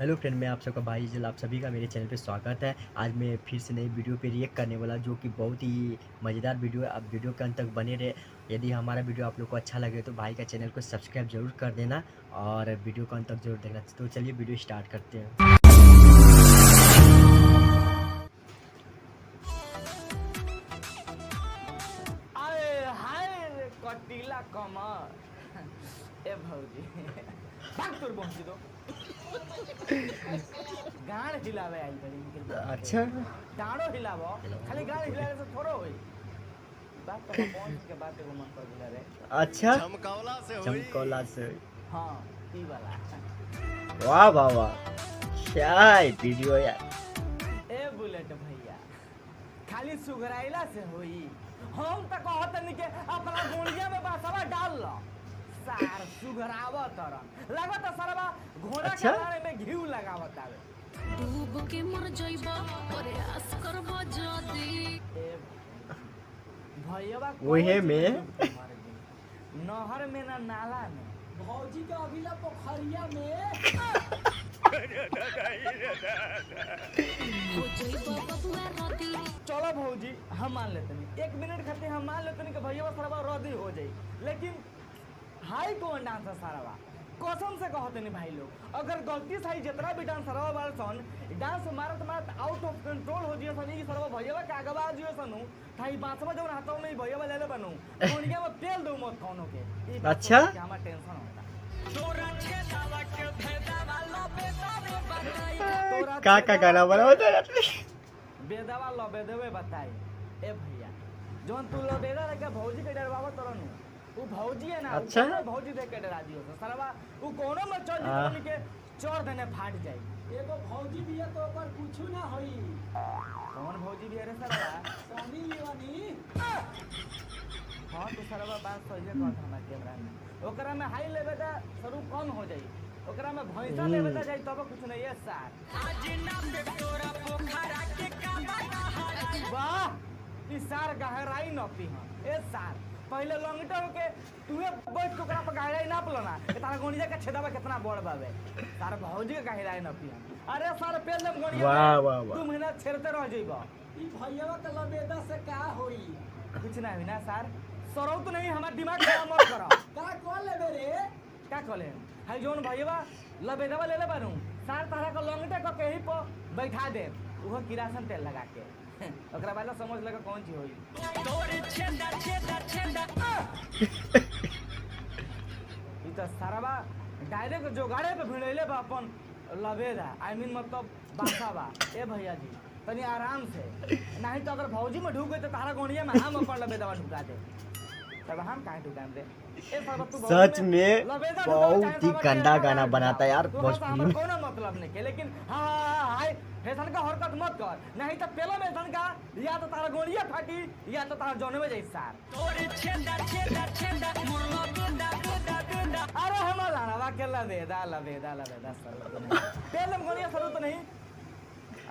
Hello friend, मैं आप सबका भाई जल, आप सभी का मेरे चैनल पे स्वागत है। आज मैं फिर से नई वीडियो पे रिएक्ट करने वाला, जो कि बहुत ही मज़ेदार वीडियो है। आप वीडियो के अंत तक बने रहे। यदि हमारा वीडियो आप लोग को अच्छा लगे तो भाई का चैनल को सब्सक्राइब जरूर कर देना और वीडियो को अंत तक जरूर देखना। तो चलिए वीडियो स्टार्ट करते हैं। आए हाय रे कटीला कमर ए भौजी भाग तोर पहुंची दो गाड़ हिलावे आई बड़ी इनके बाबा के अच्छा, डाड़ो हिलावो खाली गाड़ हिलावे से थोड़ो होई बात तो पहुंच के बात एगो मन कर दिला रे अच्छा चमकौला से हुई। चमकौला से। हां ई वाला वाह वाह वाह, क्या है वीडियो यार। ए बुलेट भैया खाली सुगराइला से होई हम त कहत नहीं के अपना गोलिया में बासवा डाल लो सार सुगरावा तरन लागत सरवा घोड़ा के अच्छा? बारे में घिउ लगावत आवे डूब के मर जाइबा प्रयास करबो जदी ए भैयावा ओहे में नहर में ना नाला में भौजी के अभिला पोखरिया में हो जाइबा बबुआ रदी चलो भौजी हम मान लेते नहीं 1 मिनट खातिर हम मान लेते नहीं कि भैया सरवा रद्दी हो जाई लेकिन हाई कौन डांस है सारा कसम से कहते नहीं भाई लोग अगर गलती से ही जितना भी डांस सरवा बार सन डांस मारत मारत आउट ऑफ कंट्रोल हो जियो सन ई सरवा भैया के आगे बाज जियो सनु थाई बांसवा जवन हाथों में भैया ले ले बनू कोनिया में तेल दो मत कोनो के ई बात अच्छा? सोच के हमार टेंशन होता तोरा छेदावा के भेदावा लो बेदावे बताई का गाना बना होता है। बेदावा लो बेदवे बताई ए भैया जोन तू लो बेदा लगे भौजी के डरवावा तरनु उ भौजी है ना अच्छा? उ भौजी देख के डरा दियो सरवा उ कोनो में चल जी के चोर देने फाट जाई एगो भौजी बिया तो ओकर कुछु ना होई कौन भौजी भी अरे सरवा सोनी लिवानी हां तो सरवा बात सही है कहत हमरा कैमरा में ओकरा में हाई लेवे दा सरू कम हो जाई ओकरा में भैंसा लेवे दा जाई तब कुछ नहीं है सार आज नाम दे तोरा पोखरा के का बता वाह ई सार गहराई न पी हां ए सार पहले लंगटा के तूए बैठ के ओकरा पर गहराई ना पलना तारा गोनिया के छेदावा कितना बड़ बावे तार भौजी के गहराई न पी अरे सार पेल ले गोनिया वाह वाह वाह। 2 महीना छेड़ते रह जइबो ई भैयावा के लबेदा से का होई कुछ ना हुई ना सर सरौ तो नहीं हमार दिमाग खराब मत करो का कॉल लेबे रे क्या कहले हाय जोन भैया लबेदवा ले ले बानू सार तारा का लंगटे को कहीं पर बैठा दे उहो किरासन तेल लगा के ओकरा बाद समझ लगा कौन चीज होई तोरे छेदा छेदा छेदा ई तो साराबा डायरेक्ट जोगाड़े पे भिड़ैले बा अपन लबेदा आई मीन मतलब बासाबा ए भैया जी तनी आराम से नहीं तो अगर भौजी में ढुक गए तो तारा गोनिया में हम अपन लबेदवा ढुका दे तब हम काहे ढुकाएं रे सच में बहुत ही गंदा गाना बनाता है यार भोजपुरी में। कोनो मतलब नहीं के लेकिन हाय फैशन का हरकत मत कर नहीं तो पेलो में सन का या तो तारा गोलियां फाटी या तो तारा जोने में जाई सार तोरे छेदा छेदा छेदा मुर्लो गुंडा गुंडा गुंडा अरे हम लाना के लबेदा सर पेलो में गोलियां सरू तो नहीं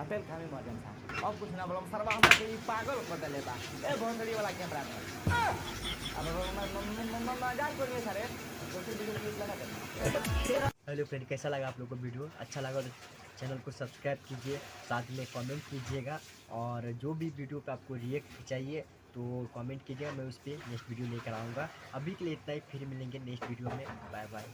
अपेल खामी मजन था अब कुछ ना बोलो सरवा हम के पागल कर देले बा ए भोंदड़ी वाला कैमरा में अब मजाक कर लिए सारे दूसरी वीडियो क्लिप लगा दे हेलो फ्रेंड, कैसा लगा आप लोग को वीडियो? अच्छा लगा तो चैनल को सब्सक्राइब कीजिए, साथ में कमेंट कीजिएगा और जो भी वीडियो पे आपको रिएक्ट चाहिए तो कमेंट कीजिएगा, मैं उस पर नेक्स्ट वीडियो लेकर आऊँगा। अभी के लिए इतना ही, फिर मिलेंगे नेक्स्ट वीडियो में। Bye bye.